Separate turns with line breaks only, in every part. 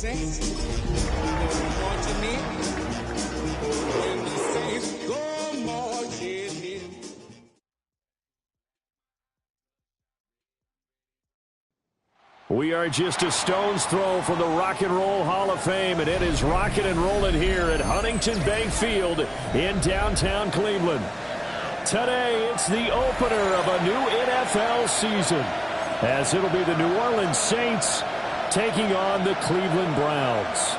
Saints. You know what you mean? When the Saints go marching in.
We are just a stone's throw from the Rock and Roll Hall of Fame, and it is rocking and rolling here at Huntington Bank Field in downtown Cleveland. Today, it's the opener of a new NFL season, as it'll be the New Orleans Saints taking on the Cleveland Browns.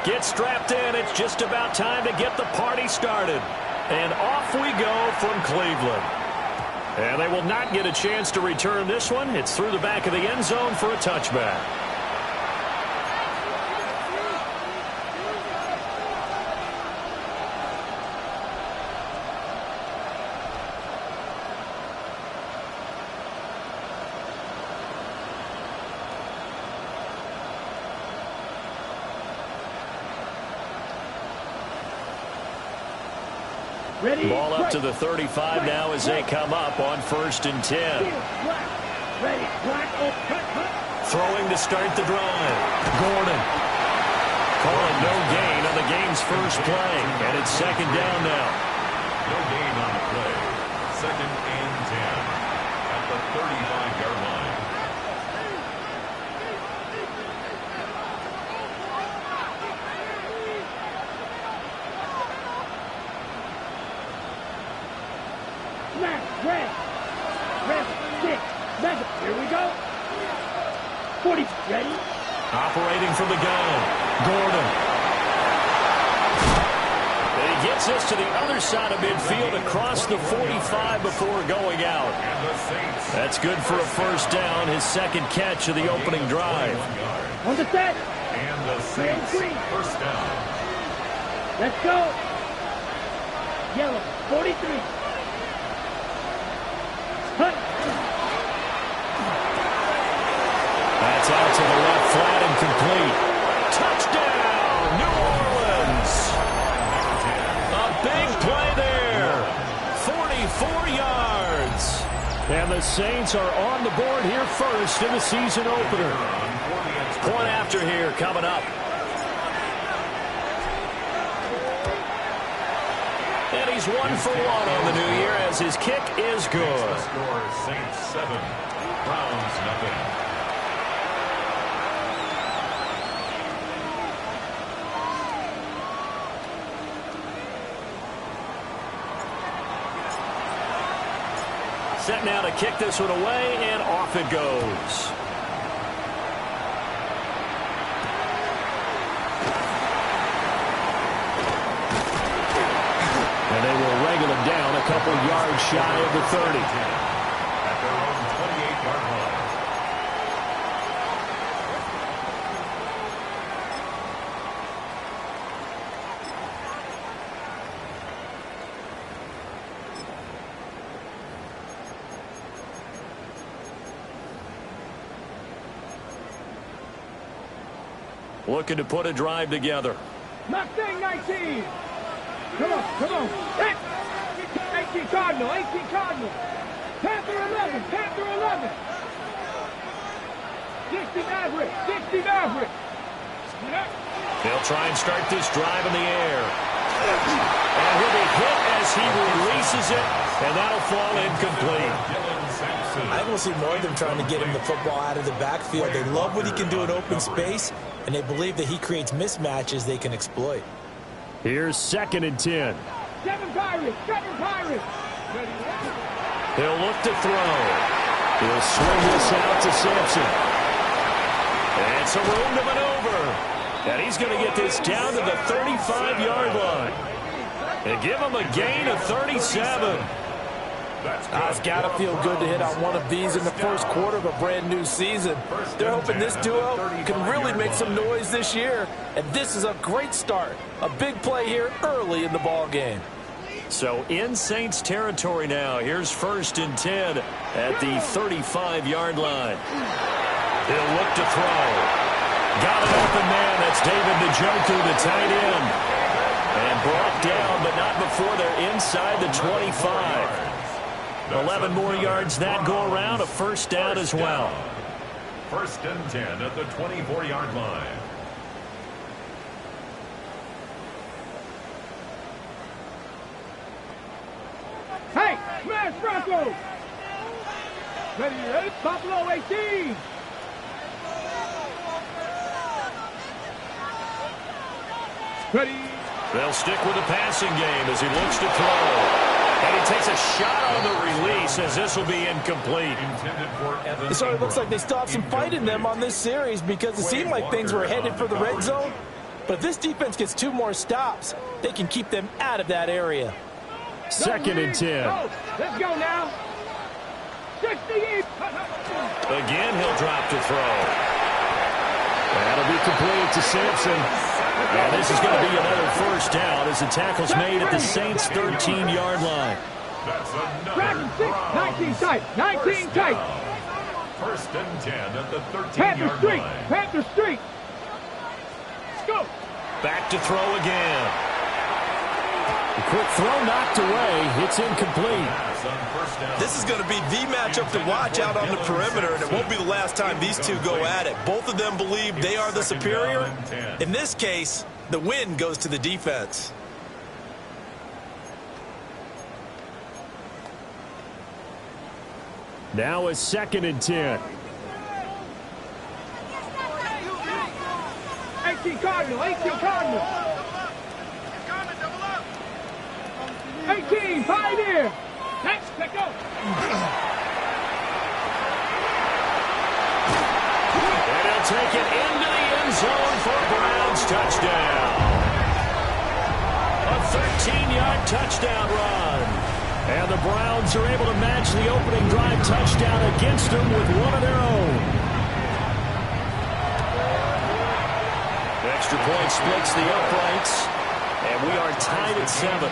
Get strapped in. It's just about time to get the party started. And off we go from Cleveland. And they will not get a chance to return this one. It's through the back of the end zone for a touchback. Ball up to the 35 now as they come up on 1st and 10. Throwing to start the drive. Gordon. Calling no gain on the game's first play. And it's 2nd down now.
No gain on the play. 2nd and 10 at the 35-yard line.
Here we go. 40, ready?
Operating from the gun. Gordon. And he gets us to the other side of midfield across the 45 before going out. That's good for a 1st down, his 2nd catch of the opening drive.
On the set.
And the Saints 1st down.
Let's go. Yellow, 43. Hunt.
That's out to the left, flat and complete. Touchdown, New Orleans. A big play there. 44 yards. And the Saints are on the board here first in the season opener. Point after here coming up. And he's 1 for 1 on the new year as his kick is good.
Score Saints 7, Browns nothing.
Set now to kick this one away, and off it goes. And they will wrangle him down a couple yards shy of the 30.
At their own 28-yard line.
Looking to put a drive together.
Mustang 19. Come on. 18 Cardinal. Panther 11. 60 Maverick.
They'll try and start this drive in the air. And he'll be hit as he releases it, and that'll fall incomplete.
I don't see more of them trying to get him the football out of the backfield. They love what he can do in open space, and they believe that he creates mismatches they can exploit.
Here's 2nd and 10.
Seven Pirates.
He'll look to throw. He'll swing this out to Sampson. And some room to maneuver. And he's going to get this down to the 35-yard line. And give him a gain of 37.
It's got to feel good to hit on one of these in the first quarter of a brand-new season. They're hoping this duo can really make some noise this year. And this is a great start. A big play here early in the ball game.
So in Saints territory now. Here's 1st and 10 at the 35-yard line. He'll look to throw. Got an open man. That's David Njoku, the tight end. And brought down, but not before they're inside the 25. 11 more yards that go around, a first down as well.
First and 10 at the 24-yard line.
Hey, smash Broncos! Ready, Buffalo 18! Ready.
They'll stick with the passing game as he looks to throw. And he takes a shot on the release as this will be incomplete.
It sort of looks like they still have some fight in them on this series because it seemed like things were headed for the red zone. But if this defense gets 2 more stops, they can keep them out of that area.
Second and 10.
Let's go now. 60.
Again, he'll drop to throw. That'll be completed to Sampson. And this is going to be another first down as the tackle's made at the Saints' 13-yard line.
That's another
19 tight. 19 tight.
First and 10 at the 13-yard
Panther Street.
line.
Panther Street. Let's go.
Back to throw again. The quick throw knocked away. It's incomplete.
This is going to be the matchup to watch out on the perimeter, and it won't be the last time these two go at it. Both of them believe they are the superior. In this case, the win goes to the defense.
Now a second and 10.
18 Cardinal. 18 Cardinal. 18. Pioneer. Next. Let's go.
And he'll take it into the end zone for Browns touchdown. A 13-yard touchdown run. And the Browns are able to match the opening drive touchdown against them with one of their own. The extra point splits the uprights. And we are tied at 7.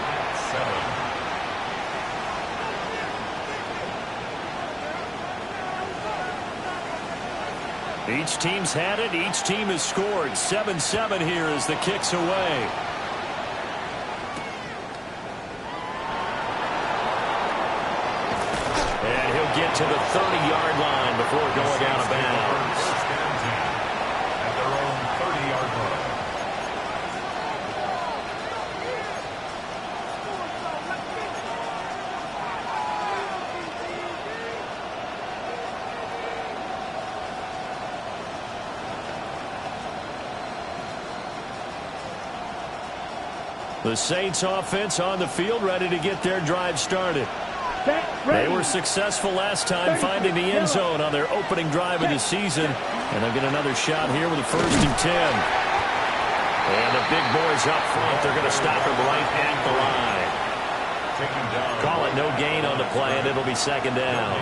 Each team's had it. Each team has scored. 7-7 here as the kick's away. And he'll get to the 30-yard line before going out of bounds.
At their own 30-yard line.
The Saints offense on the field ready to get their drive started. They were successful last time finding the end zone on their opening drive of the season. And they'll get another shot here with a 1st and 10. And the big boys up front. They're going to stop him right at the line. Call it no gain on the play, and it'll be second down.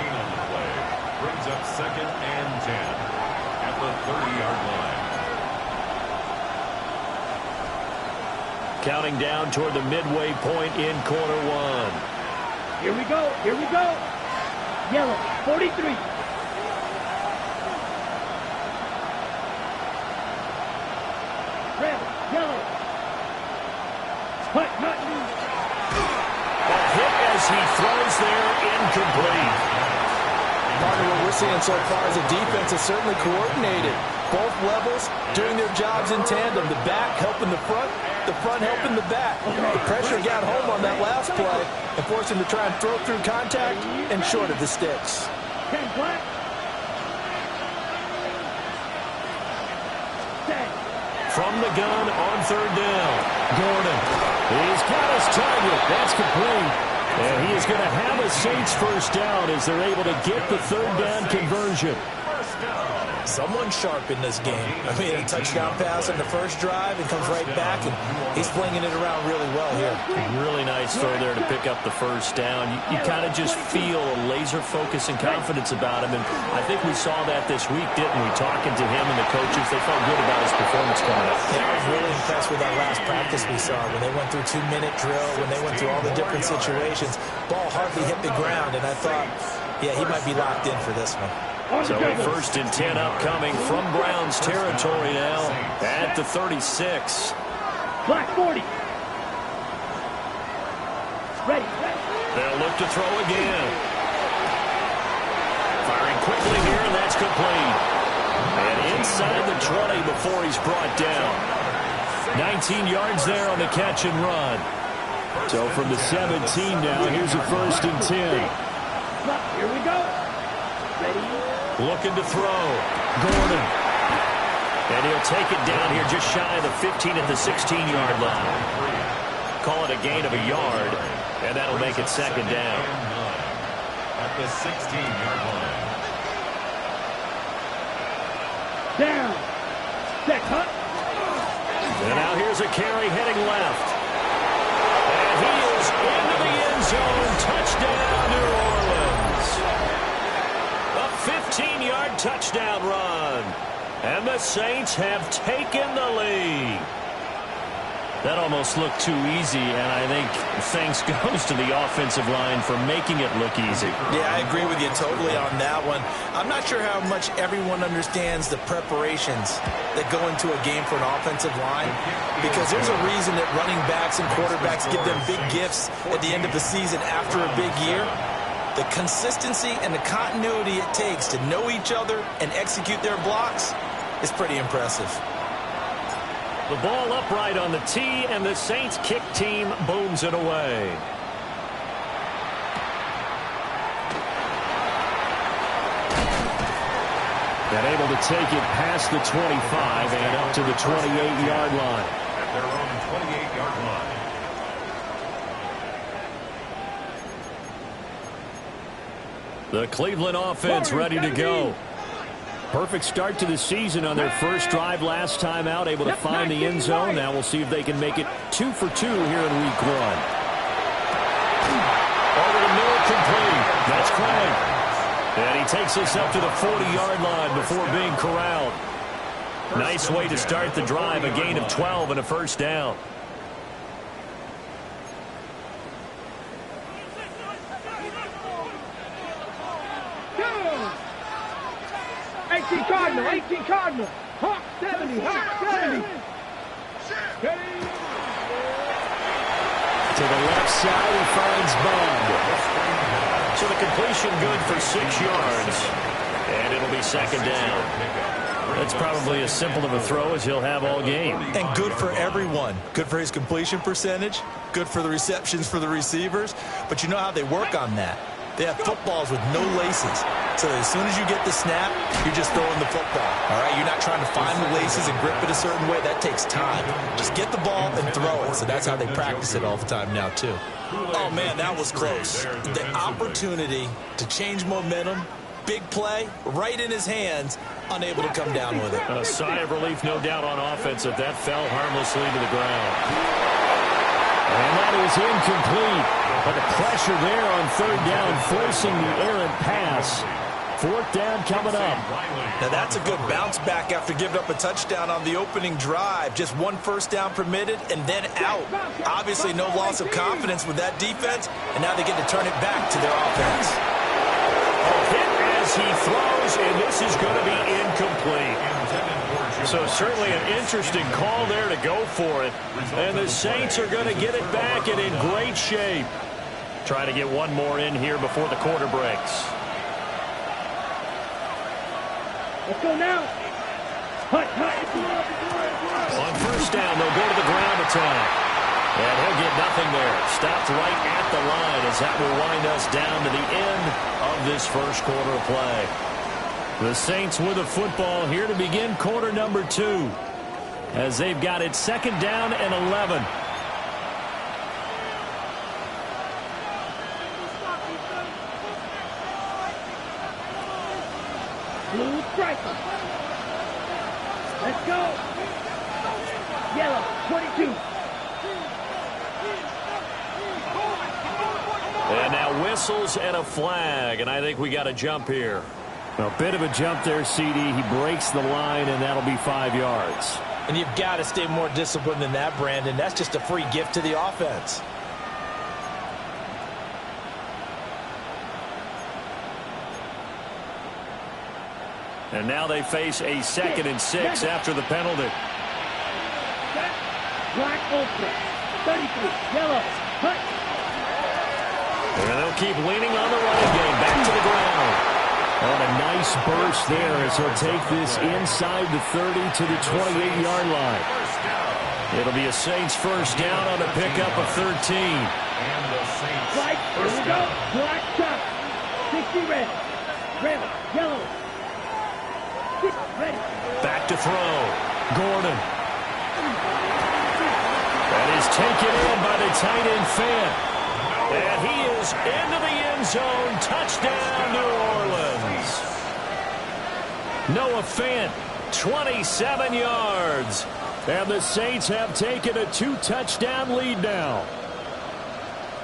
Brings up 2nd and 10 at the 30-yard line.
Counting down toward the midway point in quarter 1.
Here we go. Here we go. Yellow. 43. Red. Yellow. Hut.
A hit as he throws there, incomplete.
Part of what we're seeing so far as a defense is certainly coordinated. Both levels doing their jobs in tandem. The back helping the front helping the back. The pressure got home on that last play and forced him to try and throw through contact and short of the sticks.
10 black. 10.
From the gun on 3rd down. Gordon. He's got his target. That's complete. And he is going to have a Saints first down as they're able to get the 3rd down conversion.
Someone sharp in this game. I mean, a touchdown pass on the first drive and comes right back, and he's flinging it around really well here.
Really nice throw there to pick up the first down. You kind of just feel a laser focus and confidence about him, and I think we saw that this week, didn't we? Talking to him and the coaches, they felt good about his performance coming up.
Yeah, I was really impressed with that last practice we saw when they went through 2-minute drill, when they went through all the different situations. Ball hardly hit the ground, and I thought, yeah, he might be locked in for this one.
So a 1st and 10 upcoming from Browns territory now at the 36.
Black 40. Ready.
They'll look to throw again. Firing quickly here, and that's complete. And inside the 20 before he's brought down. 19 yards there on the catch and run. So from the 17 now, here's a 1st and 10.
Here we go. Ready.
Looking to throw. Gordon. And he'll take it down here just shy of the 15 at the 16-yard line. Call it a gain of a yard, and that'll make it 2nd down.
At the 16-yard line.
Down. Set, Hunt.
And now here's a carry heading left. And he is into the end zone. Touchdown, New Orleans. A 15-yard touchdown run. And the Saints have taken the lead. That almost looked too easy, and I think thanks goes to the offensive line for making it look easy.
Yeah, I agree with you totally on that one. I'm not sure how much everyone understands the preparations that go into a game for an offensive line, because there's a reason that running backs and quarterbacks give them big gifts at the end of the season after a big year. The consistency and the continuity it takes to know each other and execute their blocks is pretty impressive.
The ball upright on the tee, and the Saints kick team booms it away. And able to take it past the 25 and up to the 28-yard line.
At their own 28-yard line.
The Cleveland offense ready to go. Perfect start to the season on their first drive last time out, able to find the end zone. Now we'll see if they can make it 2 for 2 here in week 1. Over the middle, complete. That's Craig. And he takes us up to the 40-yard line before being corralled. Nice way to start the drive, a gain of 12 and a 1st down.
18 Cardinal. Hawk 70.
To the left side, he finds Bond. So the completion good for 6 yards. And it'll be 2nd down. That's probably as simple of a throw as he'll have all game.
And good for everyone. Good for his completion percentage. Good for the receptions for the receivers. But you know how they work on that. They have footballs with no laces. So as soon as you get the snap, you're just throwing the football. All right, you're not trying to find the laces and grip it a certain way. That takes time. Just get the ball and throw it. So that's how they practice it all the time now, too. Oh, man, that was close. The opportunity to change momentum, big play, right in his hands, unable to come down with it.
A sigh of relief, no doubt, on offense that fell harmlessly to the ground. And that is incomplete. But the pressure there on 3rd down, forcing the errant pass. 4th down coming up.
Now that's a good bounce back after giving up a touchdown on the opening drive. Just 1 first down permitted and then out. Obviously no loss of confidence with that defense, and now they get to turn it back to their offense.
A hit as he throws, and this is going to be incomplete. So certainly an interesting call there to go for it. And the Saints are going to get it back and in great shape. Trying to get one more in here before the quarter breaks.
Let's go now. Hut.
On 1st down, they'll go to the ground attack. And he'll get nothing there. Stopped right at the line as that will wind us down to the end of this first quarter of play. The Saints with the football here to begin quarter number 2. As they've got it 2nd down and 11.
Blue striker. Let's go. Yellow 22.
And now whistles and a flag, and I think we got a jump here. A bit of a jump there, CD. He breaks the line, and that'll be 5 yards.
And you've got to stay more disciplined than that, Brandon. That's just a free gift to the offense.
And now they face a 2nd and 6 after the penalty.
Black ultra. 33. Yellow. Cut.
And they'll keep leaning on the running game. Back to the ground. And a nice burst there as he'll take this inside the 30 to the 28-yard line. It'll be a Saints first down on a pickup of 13.
Black, here we go. Black top. 60 red. Red, yellow. 6 ready.
Back to throw. Gordon. That is taken in by the tight end Fant. And he is into the end zone. Touchdown, New Orleans. Noah Fant, 27 yards. And the Saints have taken a 2-touchdown lead now.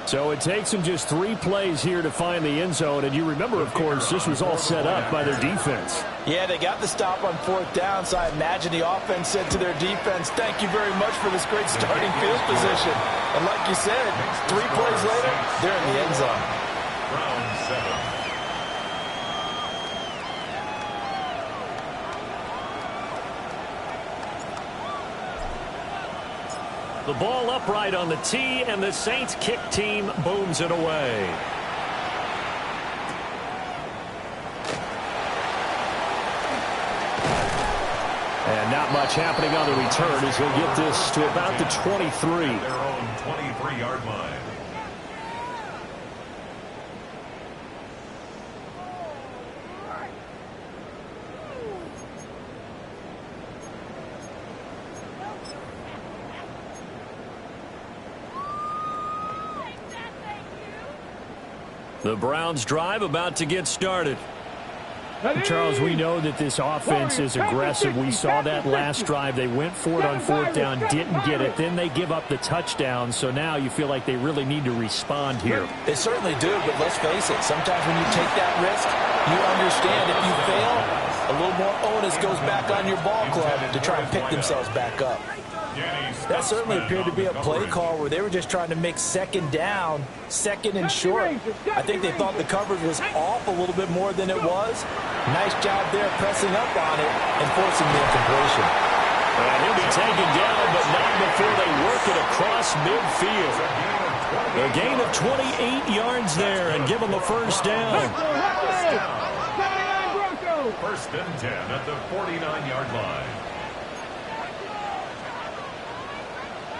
So it takes them just 3 plays here to find the end zone. And you remember, of course, this was all set up by their defense.
Yeah, they got the stop on 4th down, so I imagine the offense said to their defense, thank you very much for this great starting field position. And like you said, 3 plays later, they're in the end zone.
Round 7.
The ball upright on the tee, and the Saints kick team booms it away. And not much happening on the return as he'll get this to about the 23.
Their own 23-yard line.
The Browns drive about to get started. Charles, we know that this offense is aggressive. We saw that last drive. They went for it on 4th down, didn't get it. Then they give up the touchdown. So now you feel like they really need to respond here.
They certainly do, but let's face it. Sometimes when you take that risk, you understand if you fail, a little more onus goes back on your ball club to try and pick themselves back up. That certainly appeared to be a play call where they were just trying to make 2nd down, 2nd and short. I think they thought the coverage was off a little bit more than it was. Nice job there pressing up on it and forcing the incompletion.
And he'll be taken down, but not before they work it across midfield. A gain of 28 yards there and give them a first down.
First and 10 at the 49-yard line.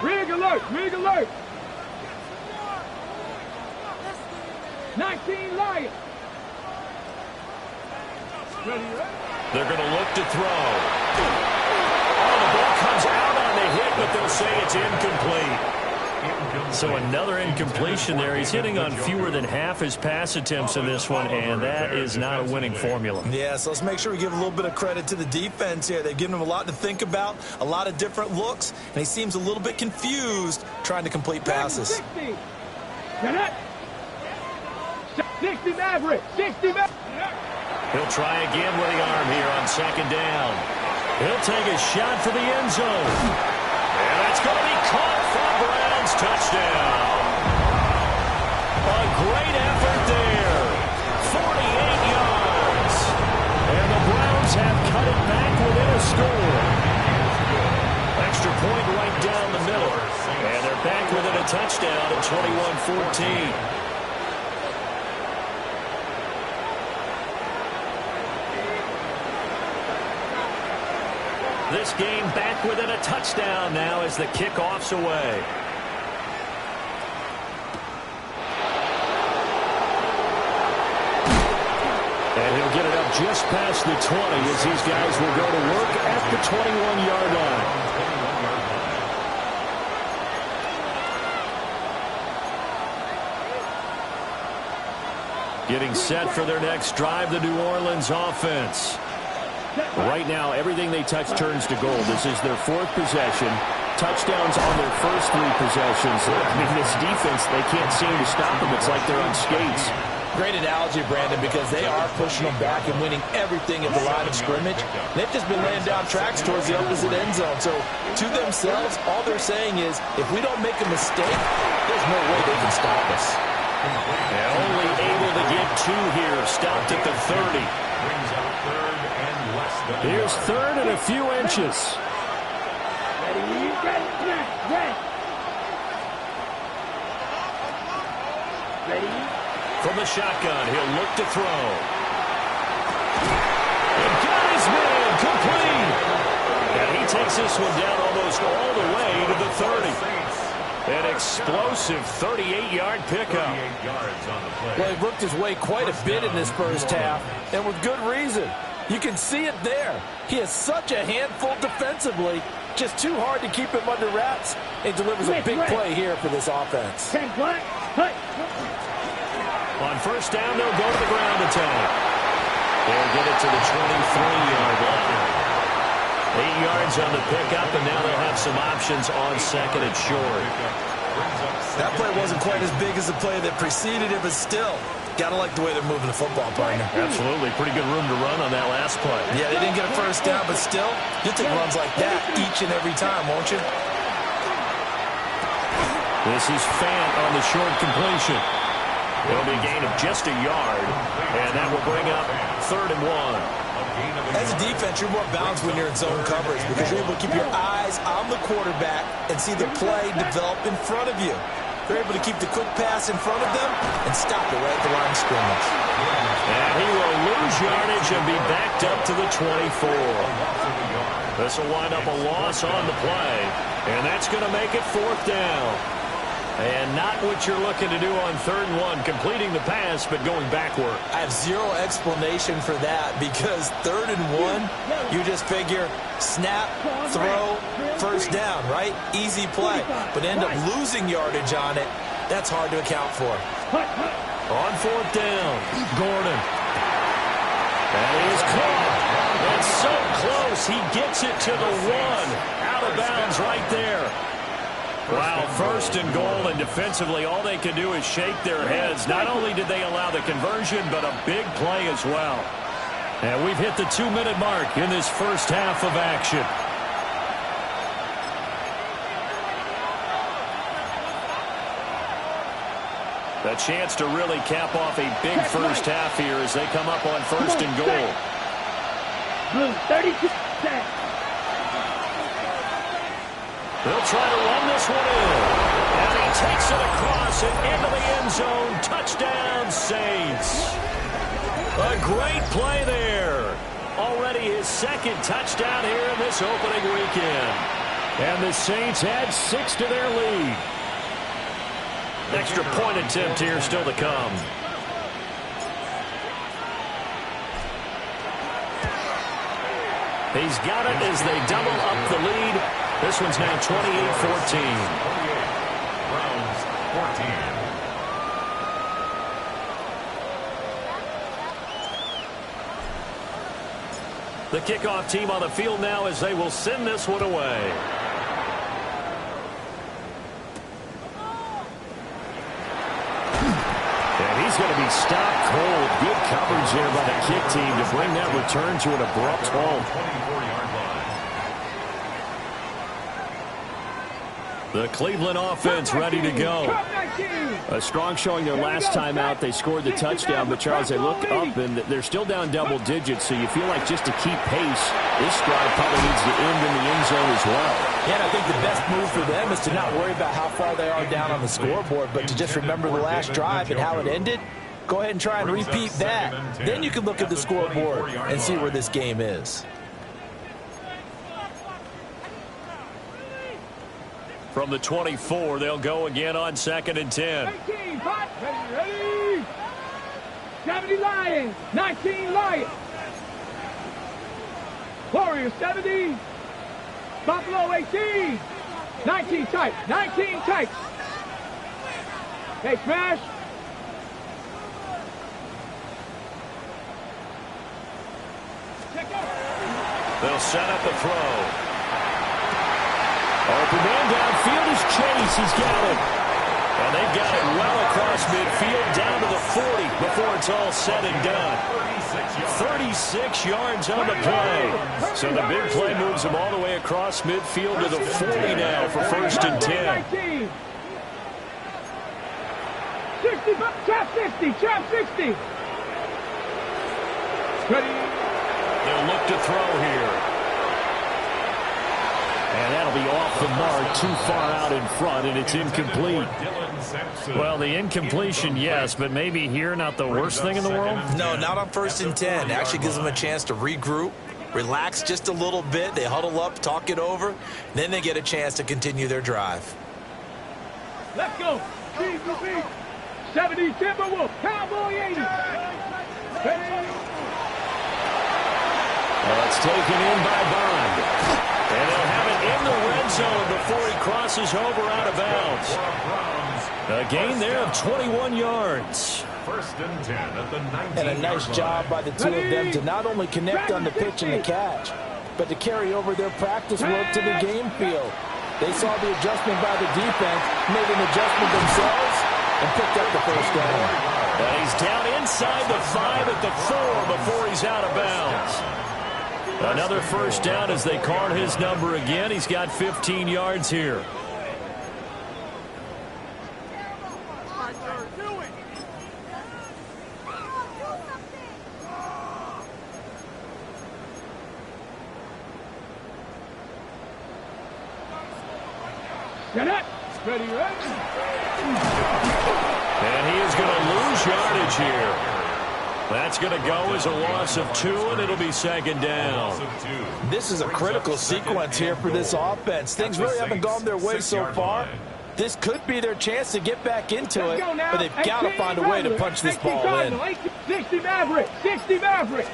Rig alert! Rig alert! 19 Lions! Ready,
They're going to look to throw. Oh, the ball comes out on the hit, but they'll say it's incomplete. So another incompletion there. He's hitting on fewer than half his pass attempts in this one, and that is not a winning formula.
Yeah, so let's make sure we give a little bit of credit to the defense here. They've given him a lot to think about, a lot of different looks, and he seems a little bit confused trying to complete passes.
60 Maverick! 60 Maverick!
He'll try again with the arm here on 2nd down. He'll take a shot for the end zone. And that's going to be caught for a Browns touchdown. A great effort there. 48 yards. And the Browns have cut it back within a score. Extra point right down the middle. And they're back within a touchdown at 21-14. This game back within a touchdown now as the kickoff's away. And he'll get it up just past the 20 as these guys will go to work at the 21-yard line. Getting set for their next drive, the New Orleans offense. Right now, everything they touch turns to gold. This is their 4th possession. Touchdowns on their first 3 possessions. I mean, this defense, they can't seem to stop them. It's like they're on skates.
Great analogy, Brandon, because they are pushing them back and winning everything at the line of scrimmage. They've just been laying down tracks towards the opposite end zone. So, to themselves, all they're saying is, if we don't make a mistake, there's no way they can stop us.
And only able to get 2 here. Stopped at the 30.
Brings out 3rd and
Here's third and a few inches.
Ready, red. Ready.
From the shotgun, he'll look to throw. And got his man complete. And he takes this one down almost all the way to the 30. An explosive 38-yard pickup.
Well, he worked his way quite a bit in this first half, and with good reason. You can see it there. He is such a handful defensively, just too hard to keep him under wraps, and delivers a big play here for this offense.
10 black, hut.
On first down, they'll go to the ground attack. They'll get it to the 23-yard line. 8 yards on the pickup, and now they'll have some options on second and short.
That play wasn't quite as big as the play that preceded it, but still, gotta like the way they're moving the football, partner.
Absolutely. Pretty good room to run on that last play.
Yeah, they didn't get a first down, but still, you'll take runs like that each and every time, won't you?
This is Fant on the short completion. It'll be a gain of just a yard, and that will bring up 3rd and 1.
As a defense, you're more balanced when you're in zone coverage because you're able to keep your eyes on the quarterback and see the play develop in front of you. They're able to keep the quick pass in front of them and stop it right at the line of scrimmage.
And he will lose yardage and be backed up to the 24. This will wind up a loss on the play, and that's going to make it 4th down. And not what you're looking to do on 3rd and 1, completing the pass, but going backward.
I have zero explanation for that because 3rd and 1, you just figure snap, throw, first down, right? Easy play. But end up losing yardage on it. That's hard to account for.
On 4th down, Gordon. That is caught. That's so close. He gets it to the 1. Out of bounds right there. Wow, 1st and goal, and defensively all they can do is shake their heads. Not only did they allow the conversion, but a big play as well. And we've hit the 2-minute mark in this first half of action. A chance to really cap off a big first half here as they come up on 1st and goal.
Blue, 32.
They'll try to run this one in. And he takes it across and into the end zone. Touchdown, Saints. A great play there. Already his 2nd touchdown here in this opening weekend. And the Saints add 6 to their lead. Extra point attempt here still to come. He's got it as they double up the lead. This one's now 28-14.
Browns 14.
The kickoff team on the field now as they will send this one away. And he's going to be stopped cold. Good coverage there by the kick team to bring that return to an abrupt halt.
24-yard line.
The Cleveland offense ready to go. A strong showing their last time out. They scored the touchdown, but Charles, they look up and they're still down double digits, so you feel like just to keep pace, this drive probably needs to end in the end zone as well.
Yeah, and I think the best move for them is to not worry about how far they are down on the scoreboard, but to just remember the last drive and how it ended. Go ahead and try and repeat that. Then you can look at the scoreboard and see where this game is.
From the 24, they'll go again on 2nd and 10.
18, hot, ready. 70 Lions, 19 Lions. Warriors 70. Buffalo 18. 19 tight, 19 tight. Hey, smash.
They'll set up the throw. Open man downfield is Chase. He's got it. And they've got it well across midfield down to the 40 before it's all said and done. 36 yards on the play. So the big play moves them all the way across midfield to the 40 now for 1st and 10.
60, trap 60, trap 60. Ready.
They'll look back to throw here. And that'll be off the mark, too far out in front, and it's incomplete. Well, the incompletion, yes, but maybe here not the worst thing in the world?
No, not on 1st and 10. It actually gives them a chance to regroup, relax just a little bit. They huddle up, talk it over. Then they get a chance to continue their drive.
Let's go. 70 Timberwolves. Cowboy 80.
Well, it's taken in by Bond. And they'll have it in the red zone before he crosses over out of bounds. A gain there of 21 yards.
1st and 10 at the 19.
And a nice job by the two of them to not only connect on the pitch and the catch, but to carry over their practice work to the game field. They saw the adjustment by the defense, made an adjustment themselves, and picked up the first down.
And he's down inside the 5 at the 4 before he's out of bounds. Another first down as they call his number again. He's got 15 yards here.
Get it. Ready, ready.
And he is going to lose yardage here. That's going to go as a loss of 2, and it'll be 2nd down.
This is a critical sequence here for this offense. Things really haven't gone their way so far. This could be their chance to get back into it, but they've got to find a way to punch this ball in.
60 Maverick. 60 Maverick.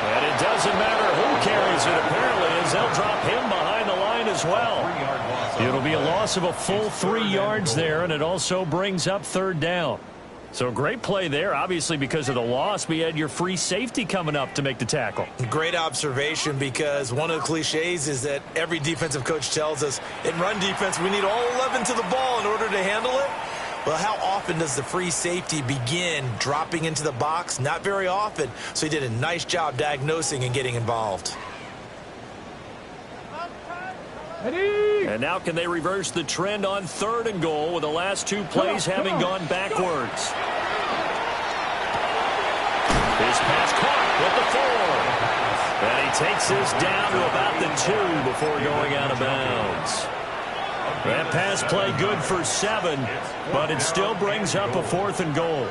And it doesn't matter who carries it, apparently, as they'll drop him behind the line as well. It'll be a loss of a full 3 yards there, and it also brings up 3rd down. So great play there, obviously because of the loss. We had your free safety coming up to make the tackle.
Great observation, because one of the cliches is that every defensive coach tells us in run defense we need all 11 to the ball in order to handle it. Well, how often does the free safety begin dropping into the box? Not very often. So he did a nice job diagnosing and getting involved.
And now can they reverse the trend on 3rd and goal with the last 2 plays having gone backwards? His pass caught with the 4. And he takes this down to about the 2 before going out of bounds. That pass play good for 7, but it still brings up a 4th and goal.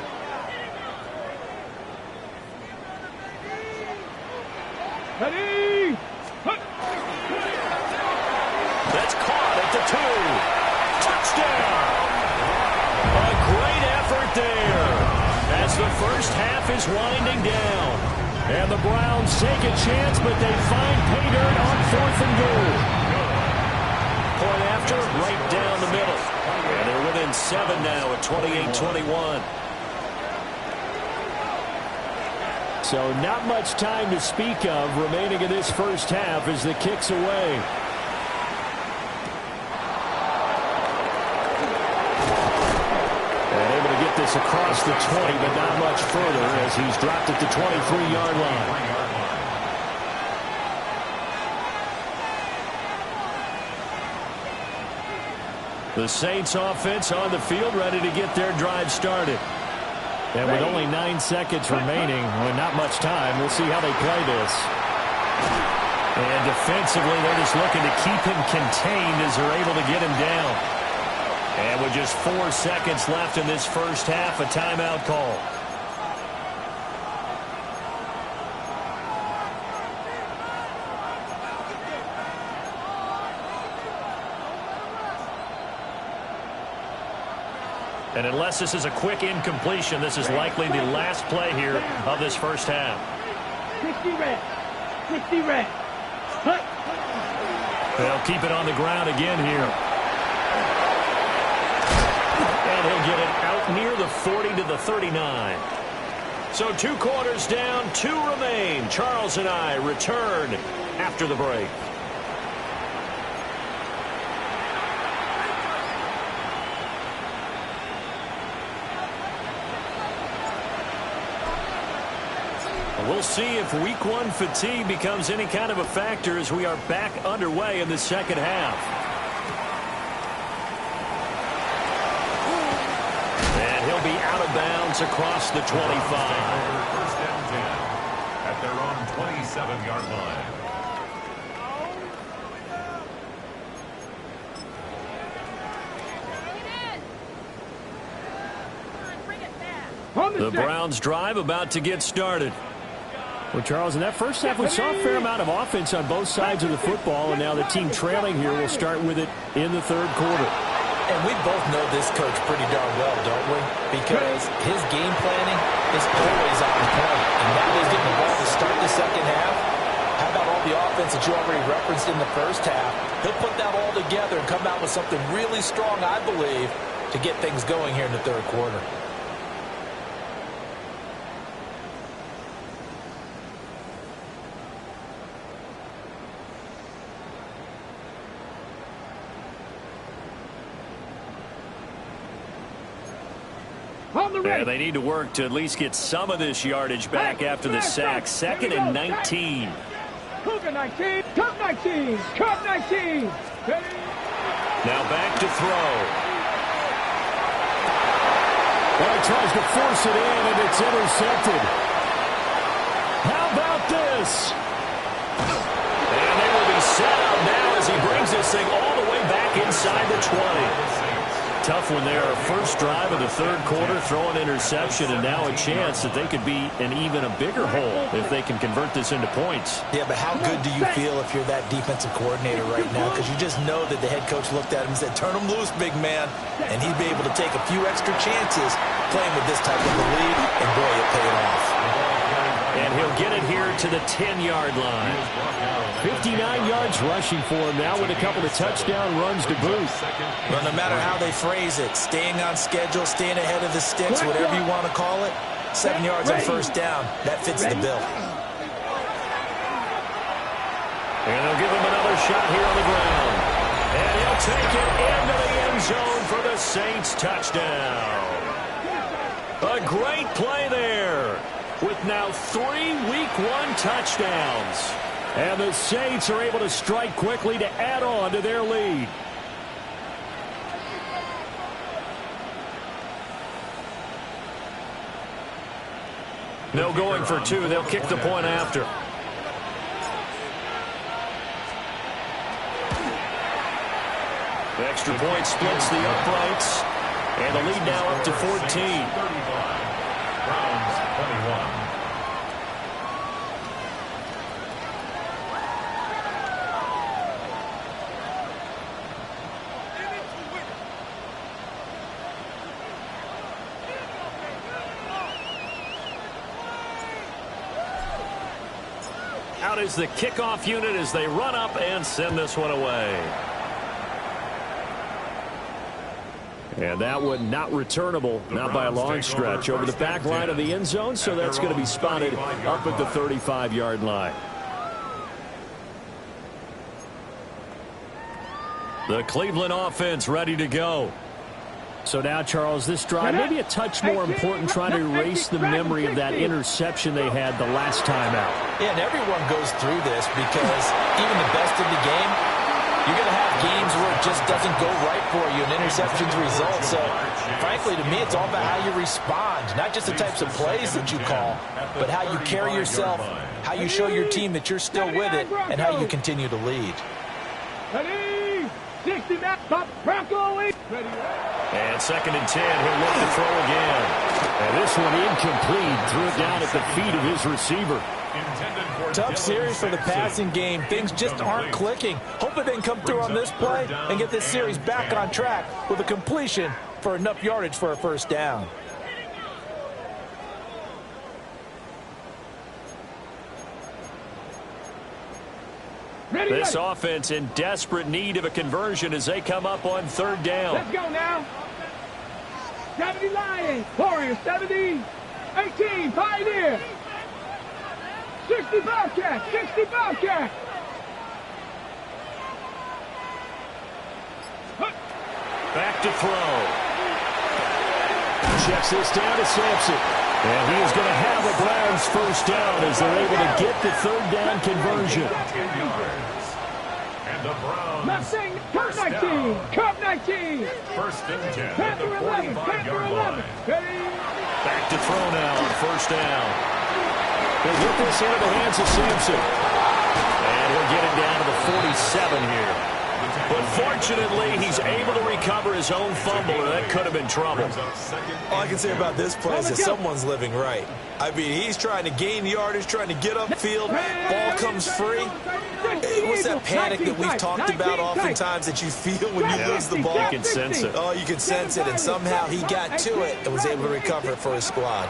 Ready.
That's caught at the 2. Touchdown! A great effort there as the first half is winding down. And the Browns take a chance, but they find pay dirt on 4th and goal. Point after, right down the middle. And they're within 7 now at 28-21. So not much time to speak of remaining in this first half as the kick's away. And able to get this across the 20, but not much further as he's dropped at the 23-yard line. The Saints offense on the field ready to get their drive started. And with only 9 seconds remaining, well, not much time, we'll see how they play this. And defensively, they're just looking to keep him contained as they're able to get him down. And with just 4 seconds left in this first half, a timeout call. And unless this is a quick incompletion, this is likely the last play here of this first half.
60 red. 60 red. Hut.
They'll keep it on the ground again here. And he'll get it out near the 40 to the 39. So 2 quarters down, 2 remain. Charles and I return after the break. We'll see if week 1 fatigue becomes any kind of a factor as we are back underway in the second half. And he'll be out of bounds across the 25.
37-yard line.
The Browns drive about to get started. Well, Charles, in that first half, we saw a fair amount of offense on both sides of the football, and now the team trailing here will start with it in the third quarter.
And we both know this coach pretty darn well, don't we? Because his game planning is always on point. And now he's getting the ball to start the second half. How about all the offense that you already referenced in the first half? He'll put that all together and come out with something really strong, I believe, to get things going here in the third quarter.
Yeah, they need to work to at least get some of this yardage back after the sack. 2nd and 19.
Cougar 19, Cup 19, Cup 19.
Now back to throw. Well, he tries to force it in, and it's intercepted. How about this? And they will be set up now as he brings this thing all the way back inside the 20. Tough one there. First drive of the third quarter, throw an interception, and now a chance that they could be in even a bigger hole if they can convert this into points.
Yeah, but how good do you feel if you're that defensive coordinator right now? Because you just know that the head coach looked at him and said, turn him loose, big man. And he'd be able to take a few extra chances playing with this type of a lead, and boy, it paid off.
And he'll get it here to the 10-yard line. 59 yards rushing for him now with a couple of touchdown runs to boot.
Well, no matter how they phrase it, staying on schedule, staying ahead of the sticks, whatever you want to call it, 7 yards on first down, that fits the bill.
And they'll give him another shot here on the ground. And he'll take it into the end zone for the Saints touchdown. A great play there with now 3 Week 1 touchdowns. And the Saints are able to strike quickly to add on to their lead. No going for 2. They'll kick the point after. The extra point splits the uprights. And the lead now up to 14.
35. Browns 21.
Out is the kickoff unit as they run up and send this one away. And that one not returnable, not by a long stretch, over the back line of the end zone, so that's going to be spotted up at the 35-yard line. The Cleveland offense ready to go. So now, Charles, this drive maybe a touch more important, trying to erase the memory of that interception they had the last time out.
Yeah, and everyone goes through this because even the best of the game, you're going to have games where it just doesn't go right for you, and interceptions result. So, frankly, to me, it's all about how you respond, not just the types of plays that you call, but how you carry yourself, how you show your team that you're still with it, and how you continue to lead.
Ready, 60 back, Bronco,
and 2nd and 10, he'll look to throw again. And this one incomplete, threw it down at the feet of his receiver.
Tough series for the passing game. Things just aren't clicking. Hoping they can come through on this play and get this series back on track with a completion for enough yardage for a first down.
This offense in desperate need of a conversion as they come up on 3rd down.
Let's go now. 70 Lions, Warriors 70, 18 Pioneer, 60 Bobcat, 60 Bobcat.
Back to throw. Checks this down to Sampson. And he is going to have a Browns first down as they're able to get the 3rd down conversion.
And the Browns.
Mustang, Cup 19, Cup 19.
1st and 10 at the
Panther 11,
45-yard
Panther 11.
line.
Ready?
Back to throw now on 1st down. They get this into the hands of Sampson. And he'll get it down to the 47 here. But fortunately, he's able to recover his own fumble, or that could have been trouble.
All I can say about this play is that someone's living right. I mean, he's trying to gain yardage, trying to get upfield. Ball comes free. What's that panic that we've talked about oftentimes that you feel when you lose the ball?
You can sense it.
Oh, you can sense it, and somehow he got to it and was able to recover it for his squad.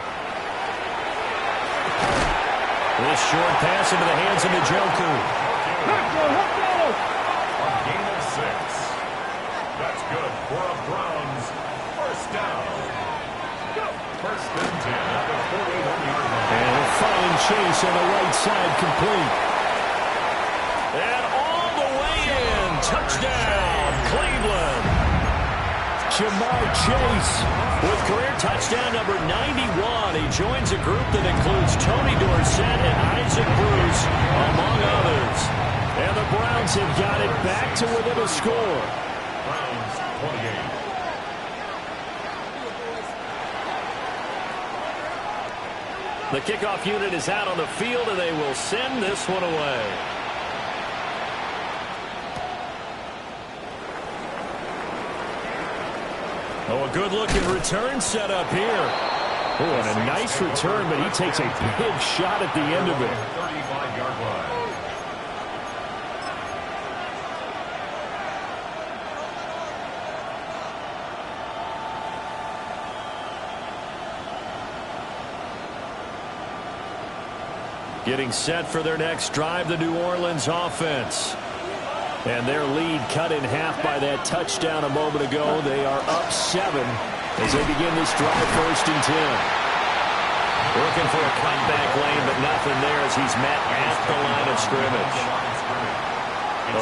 This short pass into the hands of Njoku.
A gain of 6. That's good for a Browns first down. First and 10 at the 41-yard line.
And a fine chase on the right side, complete. And all the way in. Touchdown, Cleveland. Ja'Marr Chase with career touchdown number 91. He joins a group that includes Tony Dorsett and Isaac Bruce, among others. And the Browns have got it back to within a score.
Browns 28.
The kickoff unit is out on the field, and they will send this one away. Oh, a good-looking return set up here. Oh, and a nice return, but he takes a big shot at the end of it.
35-yard line.
Getting set for their next drive, the New Orleans offense. And their lead cut in half by that touchdown a moment ago. They are up 7 as they begin this drive, 1st and 10. Looking for a cutback lane, but nothing there as he's met at the line of scrimmage.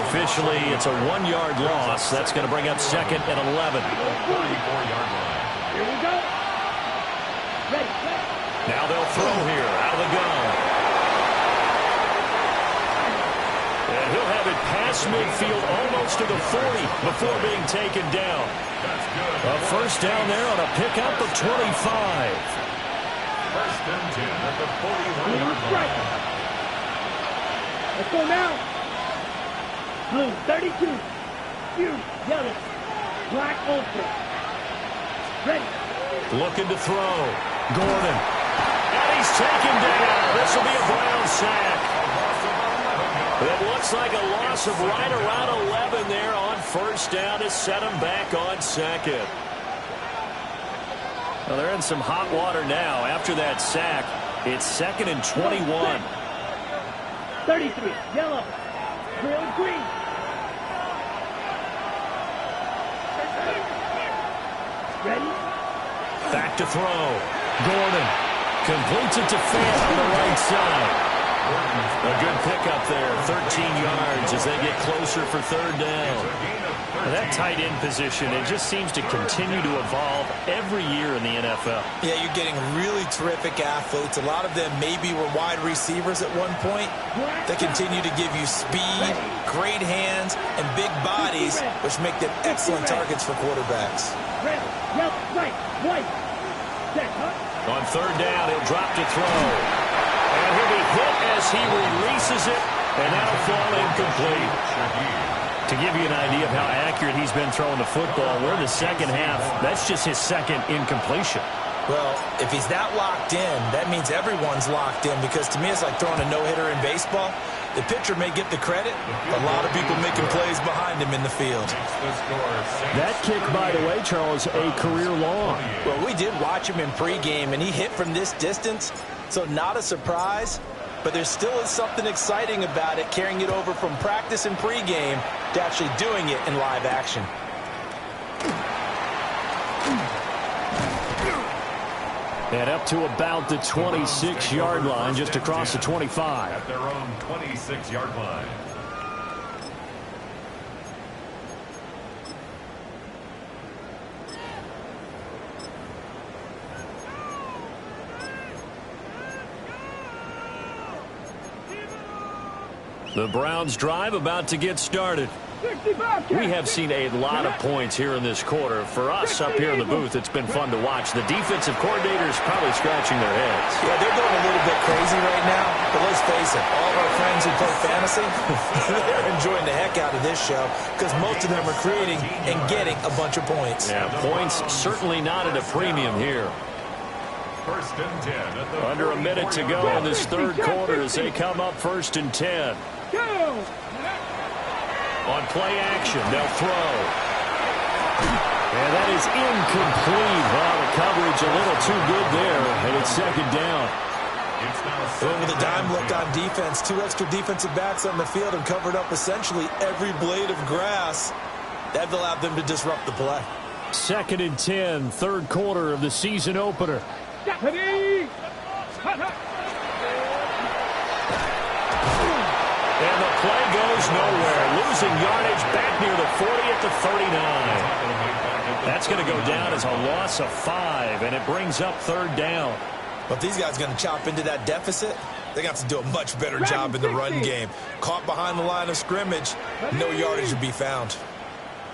Officially, it's a 1-yard loss. That's going to bring up 2nd and 11.
44-yard line.
Here we go. Ready.
Now they'll throw here out of the gun. And he'll have it past midfield almost to the 40 before being taken down.
That's good.
A first down there on a pickup of 25.
First and 10 at the 41-yard
Right.
line.
Let's go now. Blue, 32. Huge, yellow. Black, open. Ready.
Looking to throw. Gordon. And he's taken down. This will be a Brown sack. It looks like a loss of right around 11 there on first down to set him back on 2nd. Well, they're in some hot water now. After that sack, it's 2nd and 21.
33, yellow. Drill, green. Ready?
Back to throw. Gordon completes it to Fant on the right side. A good pickup there, 13 yards as they get closer for 3rd down. That tight end position, it just seems to continue to evolve every year in the NFL.
Yeah, you're getting really terrific athletes. A lot of them maybe were wide receivers at one point. They continue to give you speed, great hands, and big bodies, which make them excellent targets for quarterbacks.
Red, yellow, right, white. Set, huh?
On 3rd down, he'll drop to throw. And he'll be hit as he releases it, and that'll fall incomplete. To give you an idea of how accurate he's been throwing the football, we're in the 2nd half. That's just his 2nd incompletion.
Well, if he's that locked in, that means everyone's locked in, because to me it's like throwing a no-hitter in baseball. The pitcher may get the credit. A lot of people making plays behind him in the field.
That kick, by the way, Charles, a career long.
Well, we did watch him in pregame, and he hit from this distance, so not a surprise. But there still is something exciting about it, carrying it over from practice and pregame to actually doing it in live action.
And up to about the 26-yard line, just across the 25.
At their own 26-yard line.
The Browns drive about to get started. We have seen a lot of points here in this quarter. For us up here in the booth, it's been fun to watch. The defensive coordinators probably scratching their heads.
Yeah, they're going a little bit crazy right now. But let's face it, all of our friends who play fantasy, they're enjoying the heck out of this show because most of them are creating and getting a bunch of points.
Yeah, points certainly not at a premium here.
First and 10 at the
Under a minute to go in this third quarter as they come up 1st and 10. On play action, they'll throw. And that is incomplete. Well, the coverage a little too good there, and it's 2nd down.
Over the dime look on defense, 2 extra defensive backs on the field and covered up essentially every blade of grass. That allowed them to disrupt the play.
2nd and 10, third quarter of the season opener. And the play goes nowhere. Losing yardage back near the 40 at the 39. That's going to go down as a loss of 5, and it brings up 3rd down.
But these guys are going to chop into that deficit. They got to do a much better job in the run game. Caught behind the line of scrimmage, no yardage to be found.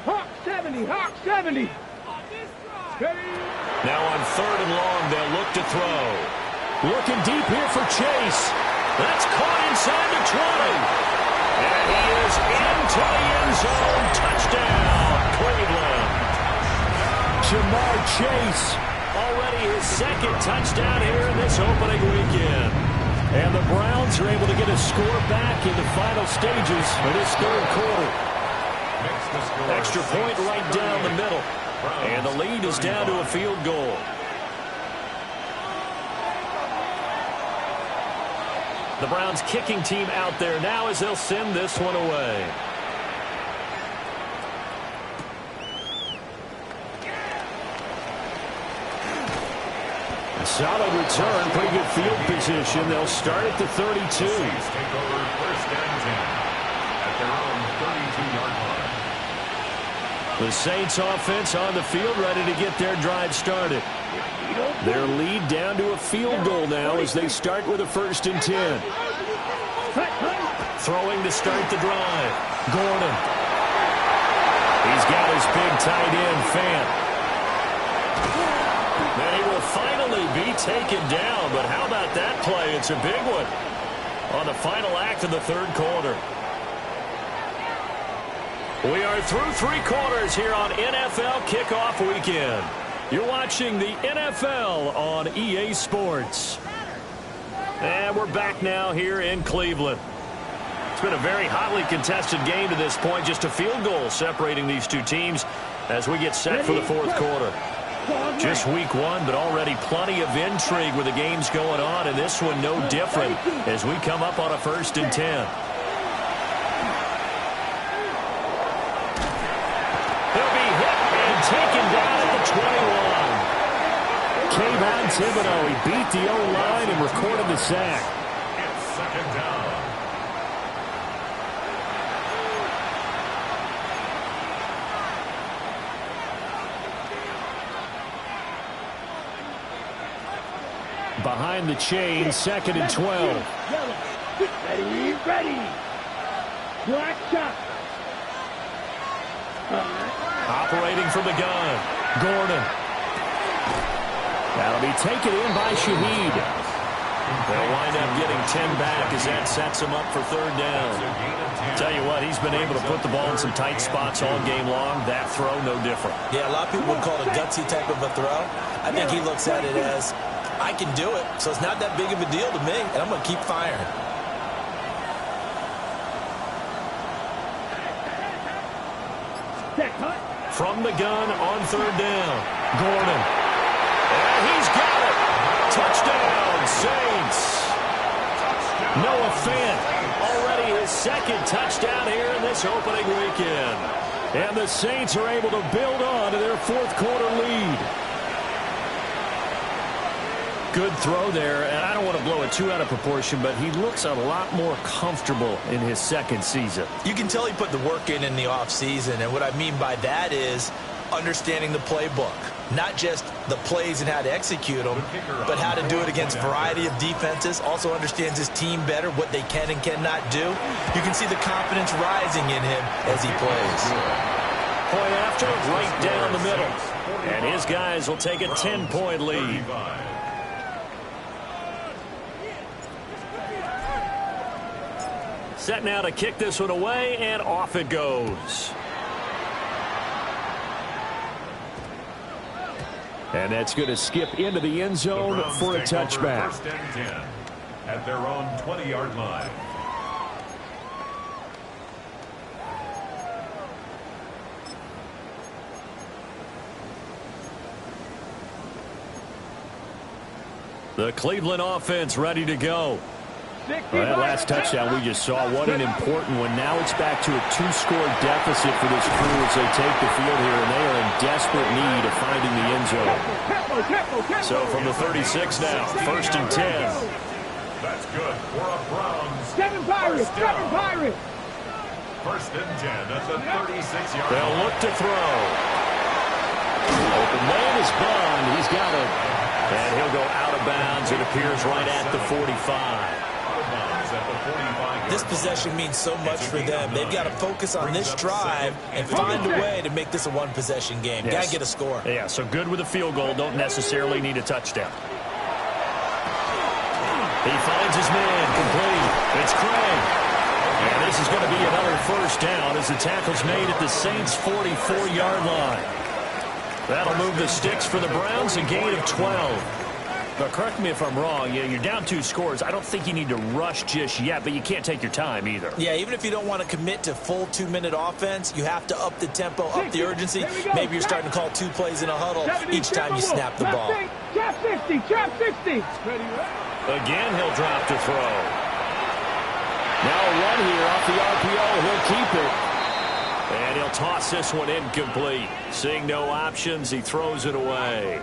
Hawk 70, Hawk 70.
Now on 3rd and long, they'll look to throw. Looking deep here for Chase. That's caught inside the 20. And he is into the end zone. Touchdown, Cleveland. Jamar Chase, already his 2nd touchdown here in this opening weekend. And the Browns are able to get a score back in the final stages of this third quarter. Extra point right down the middle. And the lead is down to a field goal. The Browns kicking team out there now as they'll send this one away. A solid return, pretty good field position. They'll start at the 32.
Take over 1st and 10 at their own 32-yard line.
The Saints offense on the field, ready to get their drive started. Their lead down to a field goal now as they start with a 1st and 10. Throwing to start the drive. Gordon. He's got his big tight end, Fant. They will finally be taken down, but how about that play? It's a big one on the final act of the third quarter. We are through 3 quarters here on NFL Kickoff Weekend. You're watching the NFL on EA Sports. And we're back now here in Cleveland. It's been a very hotly contested game to this point. Just a field goal separating these two teams as we get set for the fourth quarter. Just week 1, but already plenty of intrigue with the games going on, and this one no different as we come up on a 1st and 10. He'll be hit and taken down at the 21. Kayvon Thibodeaux, he beat the O-line and recorded the sack.
It's 2nd down.
Behind the chain, 2nd and 12.
Ready, ready. Black shot.
Operating from the gun, Gordon. That'll be taken in by Shaheed. They'll wind up getting 10 back as that sets him up for 3rd down. Tell you what, he's been able to put the ball in some tight spots all game long. That throw, no different.
Yeah, a lot of people would call it a gutsy type of a throw. I think he looks at it as, I can do it, so it's not that big of a deal to me, and I'm going to keep firing.
From the gun on 3rd down, Gordon. And he's got it. Touchdown, Saints. Noah Fant, already his 2nd touchdown here in this opening weekend. And the Saints are able to build on to their 4th quarter lead. Good throw there, and I don't want to blow it too out of proportion, but he looks a lot more comfortable in his 2nd season.
You can tell he put the work in the offseason, and what I mean by that is understanding the playbook. Not just the plays and how to execute them, but how to do it against a variety of defenses. Also understands his team better, what they can and cannot do. You can see the confidence rising in him as he plays.
Point after, right down the middle. And his guys will take a 10-point lead. Set now to kick this one away, and off it goes. And that's going to skip into the end zone for a touchback.
First and 10 at their own 20-yard line.
The Cleveland offense ready to go. Well, that last touchdown we just saw, what an important one. Now it's back to a 2-score deficit for this crew as they take the field here, and they are in desperate need of finding the end zone. So from the 36 now, first and 10.
That's good for a Browns.
Seven Pirates! Seven Pirates!
First and 10 at the 36-yard line.
They'll look to throw. Open man is Bond. He's got it. And he'll go out of bounds. It appears right at the 45.
This possession means so much for them. They've got to focus on this drive and find a way to make this a one-possession game.
Yes.
Got to get a score.
Yeah, so good with a field goal. Don't necessarily need a touchdown. He finds his man. Complete. It's Craig. And this is going to be another first down as the tackle's made at the Saints' 44-yard line. That'll move the sticks for the Browns, a gain of 12. But correct me if I'm wrong, you're down 2 scores. I don't think you need to rush just yet, but you can't take your time either.
Yeah, even if you don't want to commit to full 2-minute offense, you have to up the tempo, up the urgency. Maybe you're starting to call 2 plays in a huddle each time you snap the ball.
Trap 60, trap 60.
Again, he'll drop to throw. Now a run here off the RPO. He'll keep it. And he'll toss this one incomplete. Seeing no options, he throws it away.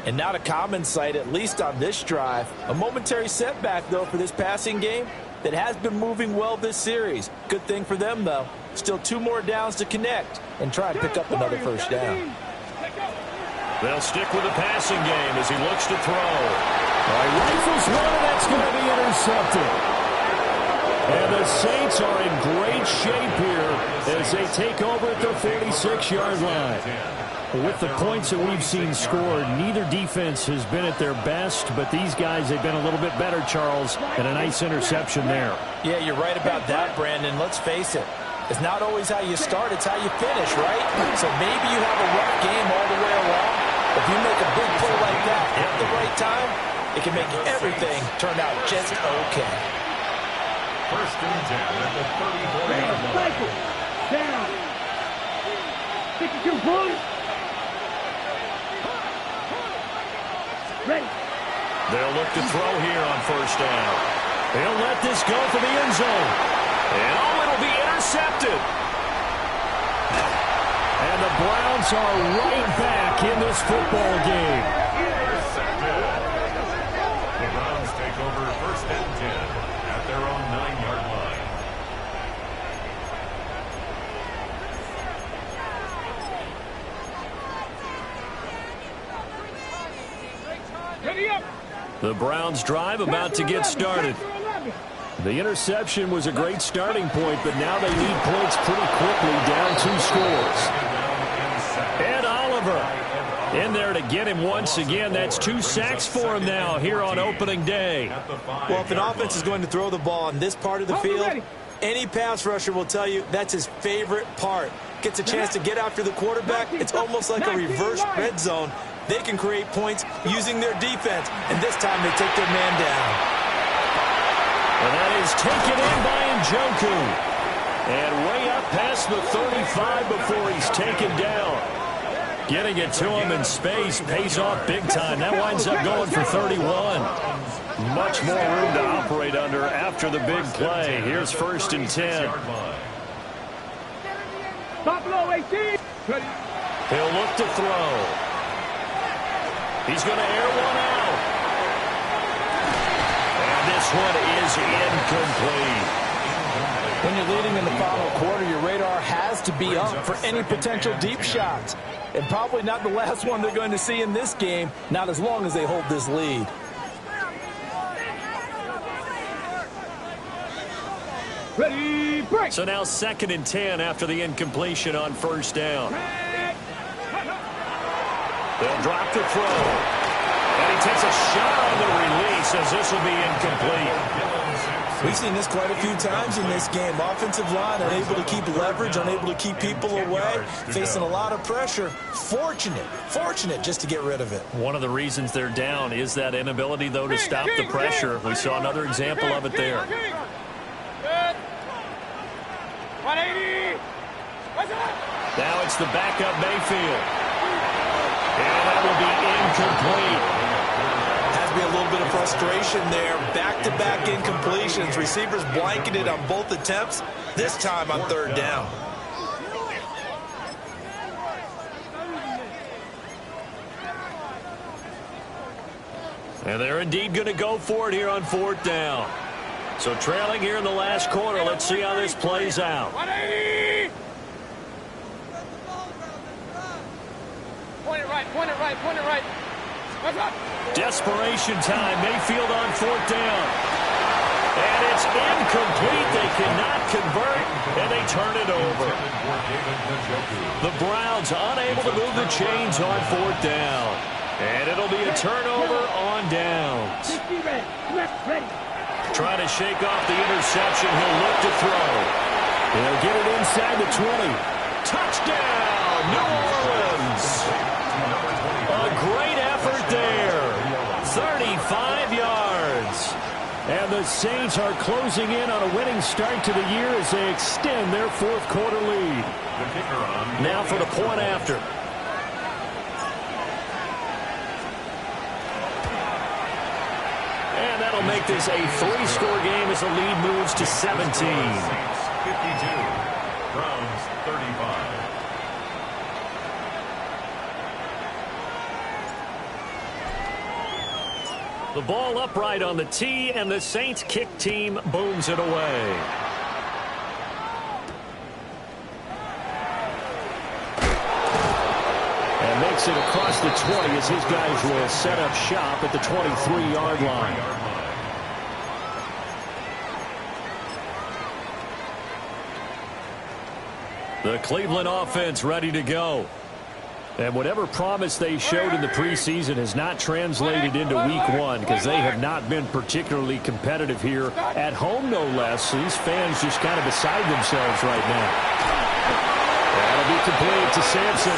And not a common sight, at least on this drive. A momentary setback, though, for this passing game that has been moving well this series. Good thing for them, though. Still 2 more downs to connect and try and pick up another first down.
They'll stick with the passing game as he looks to throw. Rifles one, and that's going to be intercepted. And the Saints are in great shape here as they take over at their 46-yard line. With the points that we've seen scored, neither defense has been at their best, but these guys have been a little bit better, Charles, and a nice interception there.
Yeah, you're right about that, Brandon. Let's face it. It's not always how you start, it's how you finish, right? So maybe you have a rough game all the way along. If you make a big play like that at the right time, it can make everything turn out just okay.
First and 10 at the 34-yard line.
Down. 62 points. Ready.
They'll look to throw here on first down. They'll let this go for the end zone. And it'll be intercepted. And the Browns are right back in this football game.
Intercepted. The Browns take over first and 10 at their own 9-yard line.
Ready up.
The Browns drive about to get started. The interception was a great starting point, but now they need points pretty quickly, down 2 scores. Ed Oliver in there to get him once again. That's 2 sacks for him now here on opening day.
Well, if an offense is going to throw the ball on this part of the field, any pass rusher will tell you that's his favorite part. Gets a chance to get after the quarterback. It's almost like a reverse red zone. They can create points using their defense, and this time they take their man down.
And that is taken in by Njoku. And way up past the 35 before he's taken down. Getting it to him in space pays off big time. That winds up going for 31. Much more room to operate under after the big play. Here's first and 10.
Top low 18.
He'll look to throw. He's going to air one out. And this one is incomplete.
When you're leading in the final quarter, your radar has to be up for any potential deep shots. And probably not the last one they're going to see in this game, not as long as they hold this lead.
Ready, break.
So now 2nd and 10 after the incompletion on first down. They'll drop the throw. And he takes a shot on the release as this will be incomplete.
We've seen this quite a few times in this game. Offensive line unable to keep leverage, unable to keep people away, facing a lot of pressure. Fortunate just to get rid of it.
One of the reasons they're down is that inability, though, to stop the pressure. We saw another example of it there.
180.
Now it's the backup Mayfield. And that will be incomplete.
Has to be a little bit of frustration there. Back-to-back incompletions. Receivers blanketed on both attempts, this time on 3rd down.
And they're indeed going to go for it here on 4th down. So trailing here in the last quarter. Let's see how this plays out.
180. Point it right. What's up?
Desperation time. Mayfield on 4th down. And it's incomplete. They cannot convert, and they turn it over. The Browns unable to move the chains on 4th down. And it'll be a turnover on downs.
60 ready. Ready.
Trying to shake off the interception. He'll look to throw. He'll get it inside the 20. Touchdown, New Orleans. A great effort there. 35 yards. And the Saints are closing in on a winning start to the year as they extend their 4th quarter lead. Now for the point after. And that'll make this a 3-score game as the lead moves to 17.
52, Browns 35.
The ball upright on the tee, and the Saints kick team booms it away. And makes it across the 20 as his guys will set up shop at the 23-yard line. The Cleveland offense ready to go. And whatever promise they showed in the preseason has not translated into week 1 because they have not been particularly competitive here at home, no less. These fans just kind of beside themselves right now. That'll be completed to Sampson.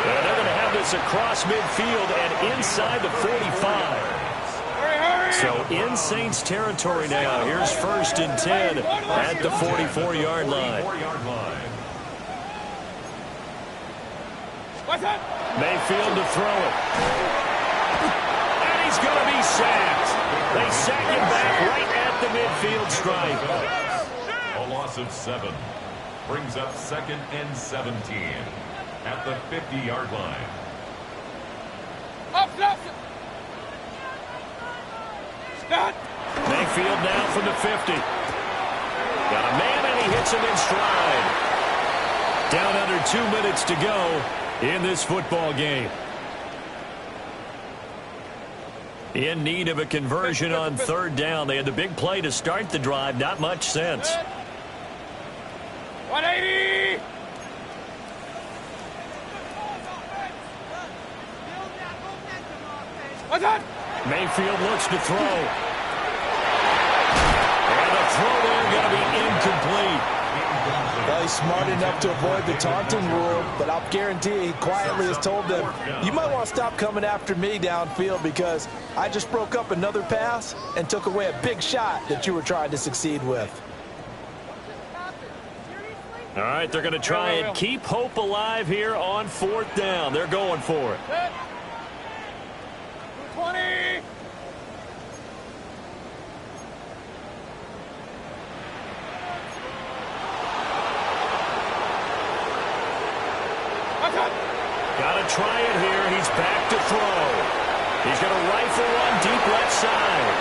And they're going to have this across midfield and inside the 45. So in Saints territory now. Here's 1st and 10 at the 44-yard line. Mayfield to throw it. And he's going to be sacked. They sack him back right at the midfield stripe.
A loss of 7. Brings up 2nd and 17 at the 50-yard line.
Mayfield now from the 50. Got a man, and he hits him in stride. Down under 2 minutes to go in this football game. In need of a conversion on 3rd down. They had the big play to start the drive. Not much sense.
180. What's that?
Mayfield looks to throw. And the throw there going to be incomplete.
Well, he's smart enough to avoid the taunting rule, but I'll guarantee he quietly has told them, you might want to stop coming after me downfield because I just broke up another pass and took away a big shot that you were trying to succeed with.
All right, they're going to try and keep hope alive here on 4th down. They're going for it.
20.
Got to try it here. He's back to throw. He's going to rifle one deep left side.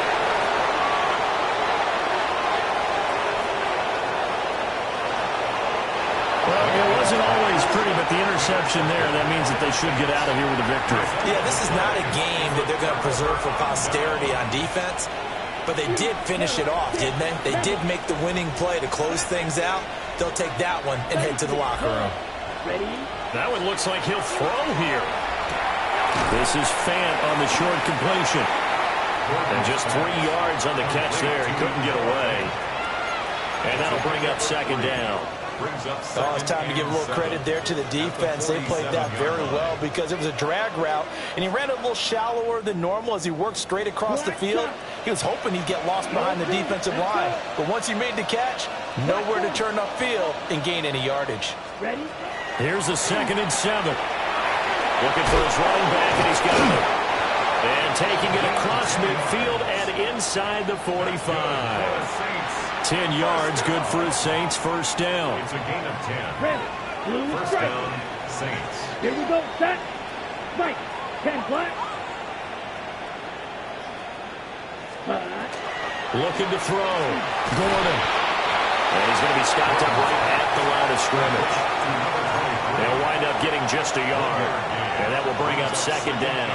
pretty, but the interception there, that means that they should get out of here with a victory.
Yeah, this is not a game that they're going to preserve for posterity on defense, but they did finish it off, didn't they? They did make the winning play to close things out. They'll take that one and head to the locker room.
Ready?
That one looks like he'll throw here. This is Fant on the short completion. And just 3 yards on the catch there. He couldn't get away. And that'll bring up second down.
Oh, it's time to give a little credit there to the defense. They played that very well because it was a drag route, and he ran a little shallower than normal as he worked straight across the field. He was hoping he'd get lost behind the defensive line, but once he made the catch, nowhere to turn upfield and gain any yardage.
Ready?
Here's a 2nd and 7. Looking for his running back, and he's got it. And taking it across midfield and inside the 45. 10 yards, good for his Saints. First down.
It's a gain of 10.
Ready? Blue
First
strike.
down, Saints.
Here we go. Set. Right. 10 flat.
Looking to throw. Gordon. And he's going to be stopped up right at the line of scrimmage. They'll wind up getting just a yard. And that will bring up second down.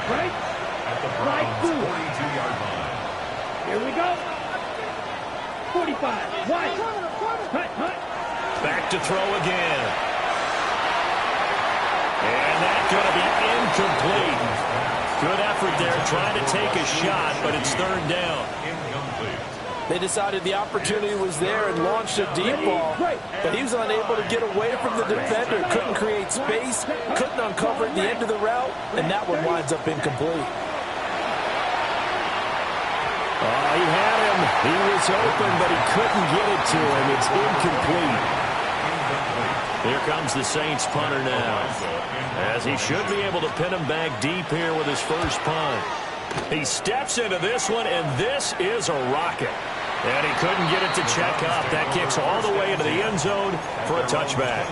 Right.
At the
Right.
Browns'
Blue.
42-yard line.
Here we go. 45. Wide. Hut, hut.
Back to throw again. And that's going to be incomplete. Good effort there, trying to take a shot, but it's third down.
Incomplete.
They decided the opportunity was there and launched a deep ball, but he was unable to get away from the defender. Couldn't create space, couldn't uncover at the end of the route, and that one winds up incomplete.
Oh, he had him. He was open, but he couldn't get it to him. It's incomplete. Here comes the Saints punter now, as he should be able to pin him back deep here with his first punt. He steps into this one, and this is a rocket. And he couldn't get it to check up. That kicks all the way into the end zone for a touchback.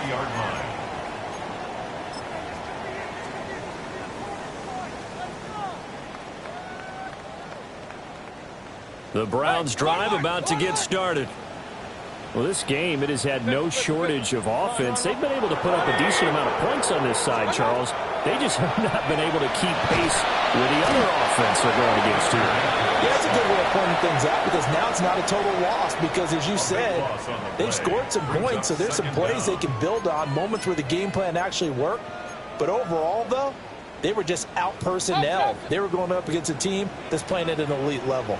The Browns drive about to get started. Well, this game, it has had no shortage of offense. They've been able to put up a decent amount of points on this side, Charles. They just have not been able to keep pace with the other offense they're going against here.
Yeah, that's a good way of pointing things out because now it's not a total loss because, as you said, they've scored some points, so there's some plays they can build on, moments where the game plan actually worked. But overall, though, they were just out-personnelled. They were going up against a team that's playing at an elite level.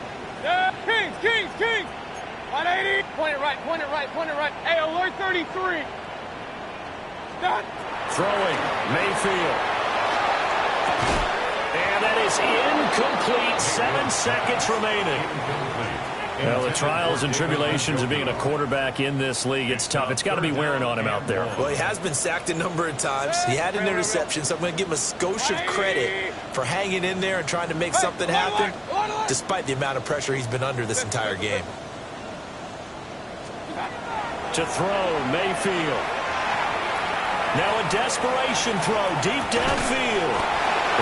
Kings, Kings, Kings. 180. Point it right, point it right, point it right. Hey, alert 33. Done.
Throwing, Mayfield. And that is incomplete. 7 seconds remaining. Well, the trials and tribulations of being a quarterback in this league, it's tough. It's got to be wearing on him out there.
Well, he has been sacked a number of times. He had an interception, so I'm going to give him a skosh of credit for hanging in there and trying to make something happen, despite the amount of pressure he's been under this entire game.
To throw, Mayfield. Now a desperation throw deep downfield.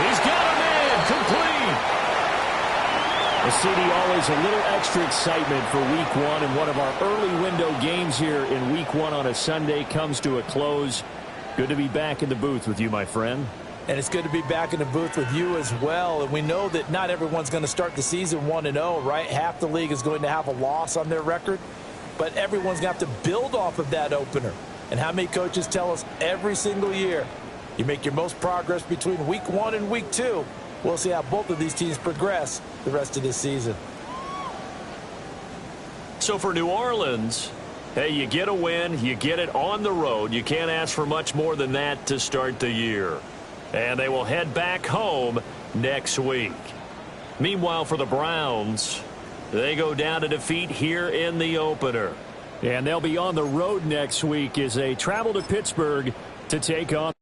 He's got a man, complete. The CD, always a little extra excitement for Week 1, and one of our early window games here in Week 1 on a Sunday comes to a close. Good to be back in the booth with you, my friend.
And it's good to be back in the booth with you as well. And we know that not everyone's going to start the season 1-0, right? Half the league is going to have a loss on their record. But everyone's going to have to build off of that opener. And how many coaches tell us every single year, you make your most progress between Week 1 and Week 2. We'll see how both of these teams progress the rest of this season.
So for New Orleans, hey, you get a win, you get it on the road. You can't ask for much more than that to start the year. And they will head back home next week. Meanwhile, for the Browns, they go down to defeat here in the opener. And they'll be on the road next week as they travel to Pittsburgh to take on